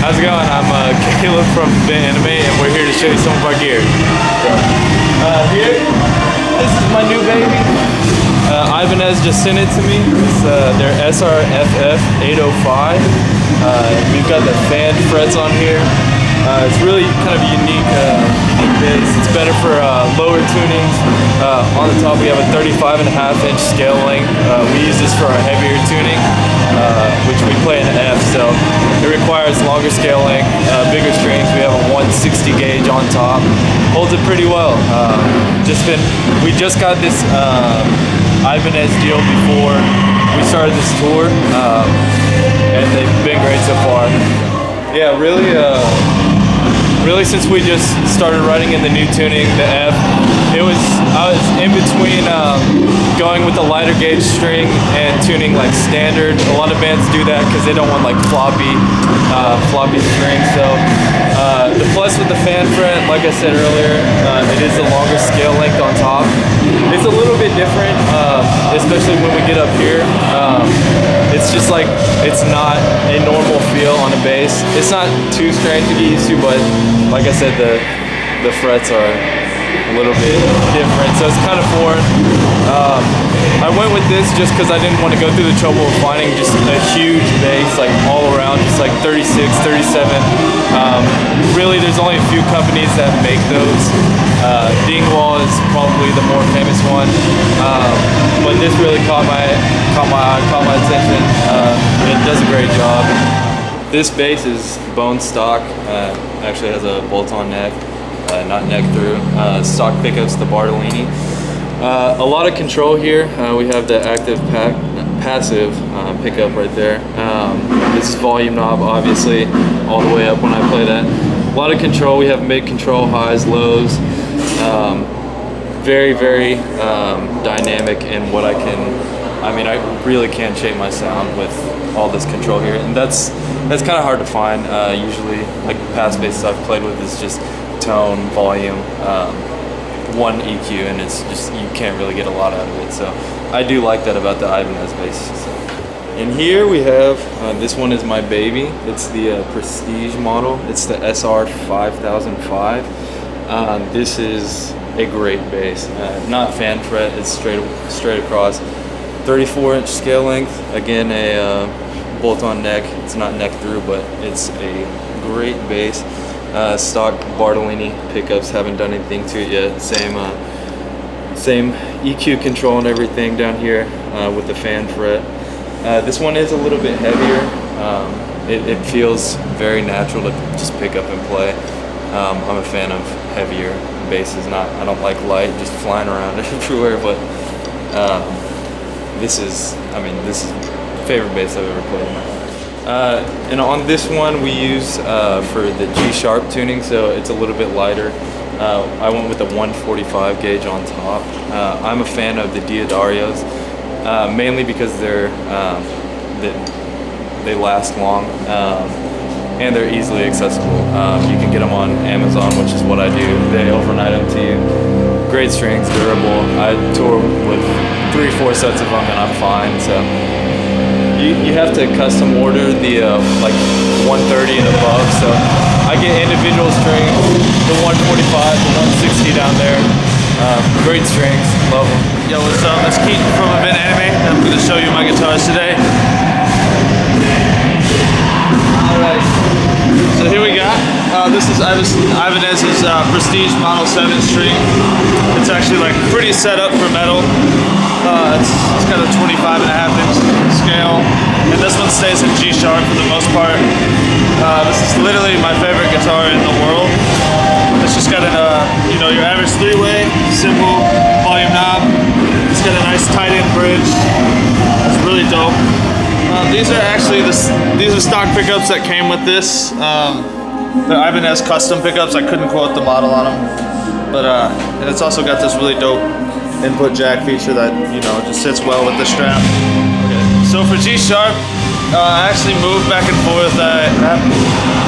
How's it going? I'm Caleb from Animate, and we're here to show you some of our gear. Here, this is my new baby. Ibanez just sent it to me. It's their SRFF 805. We've got the fan frets on here. It's really kind of a unique bass. It's better for lower tunings. On the top we have a 35.5-inch scale length. We use this for our heavier tuning, which we play in F, so it requires longer scale length, bigger strings. We have a 160 gauge on top. Holds it pretty well. We just got this Ibanez deal before we started this tour, and they've been great so far. Yeah, really since we just started writing in the new tuning, the F, I was in between going with the lighter gauge string and tuning like standard. A lot of bands do that because they don't want like floppy strings. So the plus with the fan fret, like I said earlier, it is the longer scale length on top. It's a little bit different, especially when we get up here. It's just like, it's not a normal feel on a bass. It's not too strange to get used to, but like I said, the frets are a little bit different, so it's kind of foreign. I went with this just because I didn't want to go through the trouble of finding just a huge bass, like all around, just like 36, 37. Really, there's only a few companies that make those. Dingwall is probably the more famous one, but this really caught my attention. It does a great job. This bass is bone stock. Actually has a bolt-on neck, not neck through. Stock pickups, the Palatine. A lot of control here. We have the active passive pickup right there. This is volume knob, obviously, all the way up when I play that. A lot of control. We have mid control, highs, lows. Very dynamic in what I really can't shape my sound with all this control here, and that's kind of hard to find. Usually, like past basses I've played with is just tone, volume, one EQ, and it's just, you can't really get a lot out of it. So I do like that about the Ibanez bass. So. And here we have, this one is my baby. It's the Prestige model. It's the SR 5005. This is a great bass. Not fan fret, it's straight across. 34-inch scale length. Again, a bolt-on neck. It's not neck through, but it's a great bass. Stock Palatine pickups, haven't done anything to it yet. Same EQ control and everything down here with the fan fret. This one is a little bit heavier. It feels very natural to just pick up and play. I'm a fan of heavier basses. I don't like light just flying around everywhere, but this is the favorite bass I've ever played in my life. And on this one we use for the G-sharp tuning, so it's a little bit lighter. I went with the 145 gauge on top. I'm a fan of the Diodarios, mainly because they last long, and they're easily accessible. You can get them on Amazon, which is what I do. They overnight them to you. Great strings, durable. I tour with 3-4 sets of them and I'm fine. So you have to custom order the like 130 and above. So I get individual strings, the 145, the 160 down there. Great strings, love them. Yo, what's up? It's Keaton from Animate. I'm going to show you my guitars today. Alright, so here we got, this is Ibanez's Prestige Model 7 string. It's actually like pretty set up for metal. It's got a 25.5-inch scale, and this one stays in G-sharp for the most part. This is literally my favorite guitar in the world. It's just got an, your average 3-way, simple volume knob. It's got a nice tight-in bridge. It's really dope. These are actually these are stock pickups that came with this. The Ibanez custom pickups. I couldn't quote the model on them, but and it's also got this really dope input jack feature that just sits well with the strap. Okay. So for G-sharp, I actually move back and forth. I have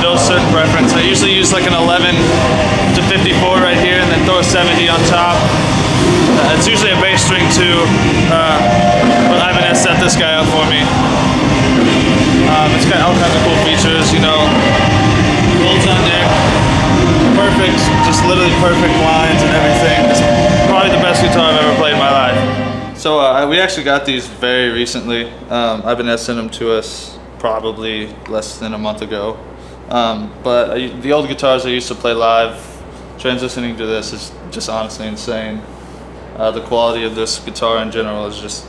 no certain preference. I usually use like an 11 to 54 right here, and then throw a 70 on top. It's usually a bass string too, but Ibanez set this guy up for me. It's got all kinds of cool features, you know, rolls on neck, perfect, just literally perfect lines and everything. It's probably the best guitar I've ever played in my life. So we actually got these very recently. Ibanez sent them to us probably less than a month ago. But the old guitars I used to play live, transitioning to this is just honestly insane. The quality of this guitar in general is just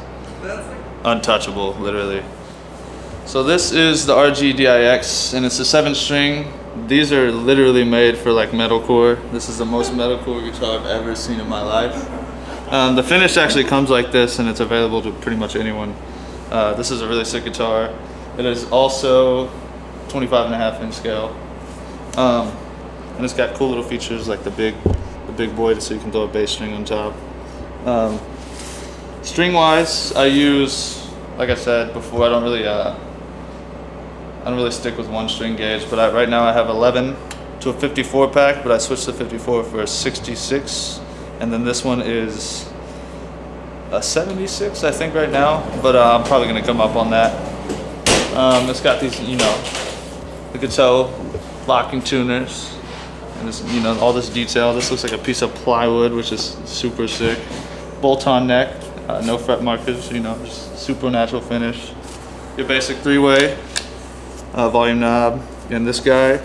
untouchable, literally. So this is the RG-DIX, and it's a 7-string. These are literally made for like metalcore. This is the most metalcore guitar I've ever seen in my life. The finish actually comes like this, and it's available to pretty much anyone. This is a really sick guitar. It is also 25.5-inch scale, and it's got cool little features like the big boy, so you can throw a bass string on top. String wise, I use, like I said before, I don't really stick with one string gauge, but right now I have 11 to a 54 pack, but I switched to 54 for a 66, and then this one is a 76 I think right now, but I'm probably gonna come up on that. It's got these, you know, the guitar locking tuners, and this, you know, all this detail. This looks like a piece of plywood, which is super sick. Bolt-on neck, no fret markers, you know, just super natural finish. Your basic 3-way volume knob, and this guy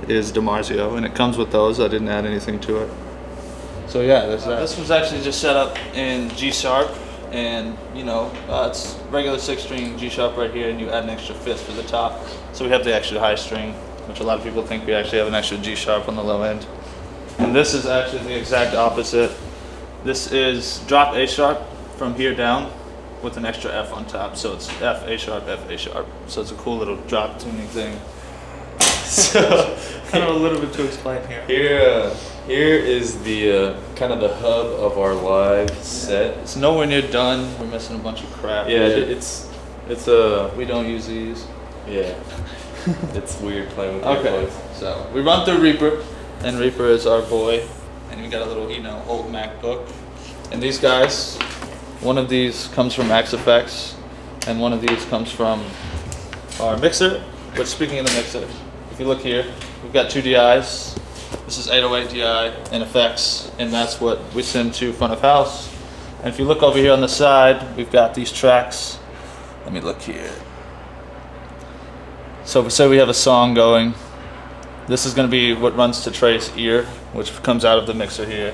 is DiMarzio, and it comes with those. I didn't add anything to it. So yeah, there's that. This was actually just set up in G sharp, and you know, it's regular 6-string G sharp right here, and you add an extra 5th for the top. So we have the extra high string, which a lot of people think we actually have an extra G sharp on the low end. And this is actually the exact opposite. This is drop A sharp from here down with an extra F on top. So it's F, A sharp, F, A sharp. So it's a cool little drop tuning thing. So kind of a little bit to explain here. Here is the kind of the hub of our live set. It's nowhere near done. We're missing a bunch of crap. Yeah, here. it's a We don't use these. yeah. It's weird playing with Okay, earplugs. so we run through Reaper, and Reaper is our boy, and we got a little, you know, old MacBook. And these guys, one of these comes from Axe Effects, and one of these comes from our mixer. But speaking of the mixer, if you look here, we've got 2 DIs. This is 808 DI and effects, and that's what we send to front of house. And if you look over here on the side, we've got these tracks. Let me look here. So if we say we have a song going, this is going to be what runs to Trey's ear, which comes out of the mixer here,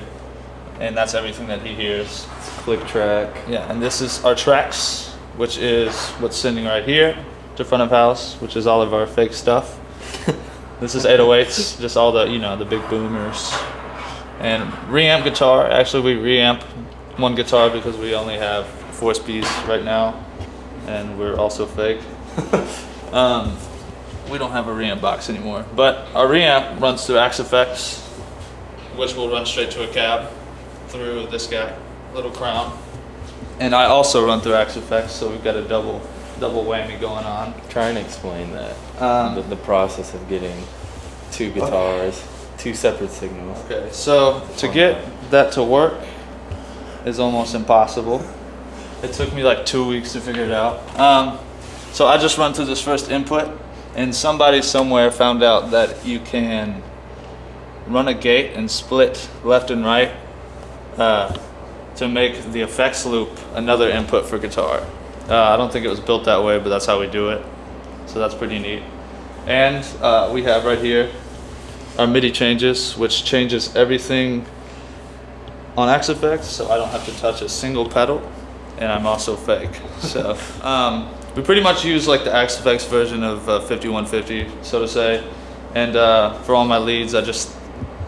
and that's everything that he hears. It's a click track. Yeah, and this is our tracks, which is what's sending right here to front of house, which is all of our fake stuff. This is 808s, just all the, you know, the big boomers. And reamp guitar, actually we reamp one guitar because we only have 4 speeds right now, and we're also fake. We don't have a reamp box anymore, but our reamp runs through Axe Effects, which will run straight to a cab through this guy, little crown. And I also run through Axe Effects, so we've got a double whammy going on. Try and explain that. The process of getting 2 guitars, 2 separate signals. Okay, so to get that to work is almost impossible. It took me like 2 weeks to figure it out. So I just run through this first input, and somebody somewhere found out that you can run a gate and split left and right to make the effects loop another input for guitar. I don't think it was built that way, but that's how we do it. So that's pretty neat. And we have right here our MIDI changes, which changes everything on Axe Effects, so I don't have to touch a single pedal, and I'm also fake. So we pretty much use like the Axe Effects version of 5150, so to say. And for all my leads, I just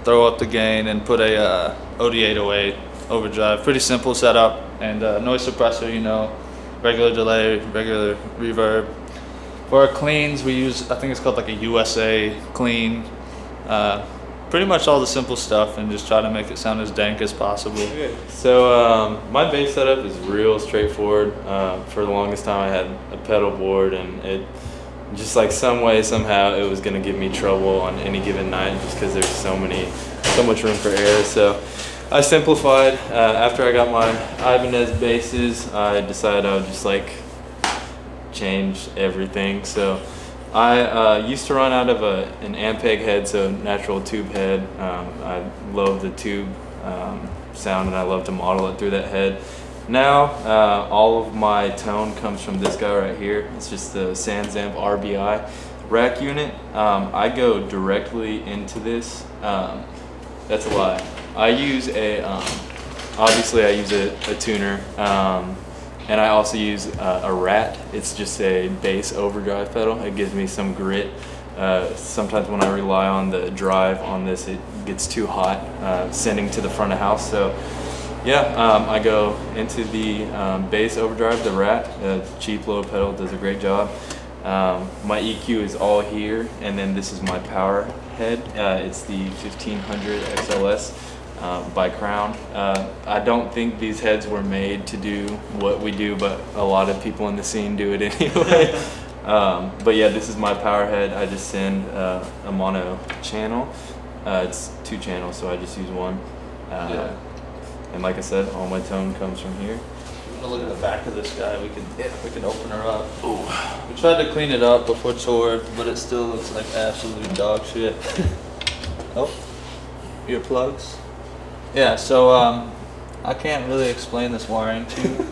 throw up the gain and put a OD808 overdrive. Pretty simple setup, and noise suppressor, you know, regular delay, regular reverb. For our cleans, we use, I think it's called like a USA clean. Pretty much all the simple stuff, and just try to make it sound as dank as possible. Okay. So my bass setup is real straightforward. For the longest time I had a pedal board, and it just like some way, somehow it was gonna give me trouble on any given night just because there's so much room for error. So I simplified. After I got my Ibanez basses, I decided I would just like change everything. So I used to run out of an Ampeg head, so natural tube head. I love the tube sound, and I love to model it through that head. Now, all of my tone comes from this guy right here. It's just the SansAmp RBI rack unit. I go directly into this. That's a lie. I use obviously I use a tuner, and I also use a Rat. It's just a bass overdrive pedal. It gives me some grit. Sometimes when I rely on the drive on this, it gets too hot, sending to the front of house. So yeah, I go into the bass overdrive, the Rat. Cheap low pedal, does a great job. My EQ is all here, and then this is my power head. It's the 1500 XLS by Crown. I don't think these heads were made to do what we do, but a lot of people in the scene do it anyway. But yeah, this is my power head. I just send a mono channel. It's 2 channels, so I just use one. And like I said, all my tone comes from here. I'm gonna look at the back of this guy. We can open her up. Ooh. We tried to clean it up before tour, but it still looks like absolute dog shit. Oh, earplugs. Yeah, so I can't really explain this wiring to you.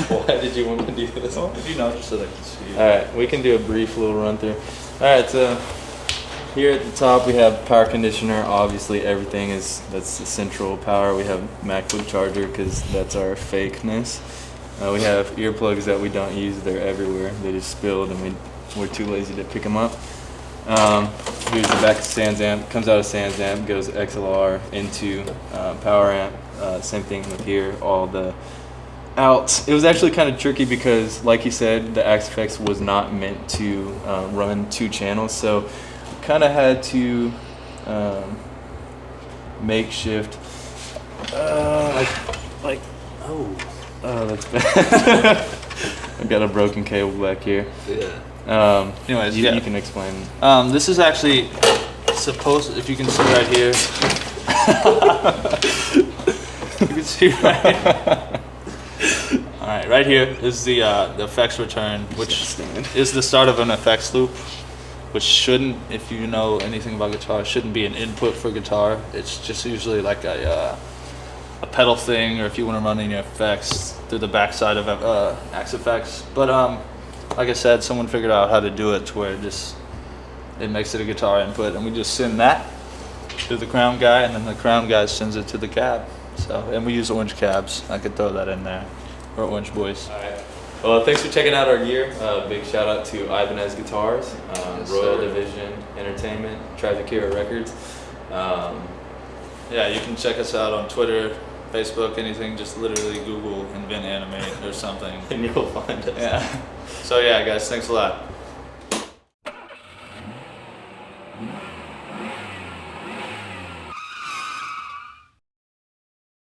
Why did you want to do this? You know, just so they can see. All right, we can do a brief little run through. All right, so here at the top we have power conditioner. Obviously everything that's the central power. We have MacBook charger because that's our fakeness. We have earplugs that we don't use. They're everywhere. They just spilled and we're too lazy to pick them up. Here's the back of SansAmp. Comes out of SansAmp, goes XLR into power amp. Same thing with here, all the outs. It was actually kind of tricky because, like you said, the Axe FX was not meant to run 2 channels, so kind of had to makeshift. Oh, that's bad. I've got a broken cable back here. Yeah. Anyways, you can explain. This is actually supposed. If you can see right here. You can see right here. All right, right here is the effects return, which is the start of an effects loop, which shouldn't, if you know anything about guitar, shouldn't be an input for guitar. It's just usually like a pedal thing, or if you want to run in your effects through the backside of Axe FX. But like I said, someone figured out how to do it to where it makes it a guitar input, and we just send that to the Crown guy, and then the Crown guy sends it to the cab. So, and we use orange cabs. I could throw that in there, or orange boys. All right. Well, thanks for checking out our gear. Big shout out to Ibanez Guitars, Royal Division Entertainment, Traffic Hero Records. Yeah, you can check us out on Twitter, Facebook, anything. Just literally Google Invent Animate or something, and you'll find us. Yeah. So yeah, guys, thanks a lot.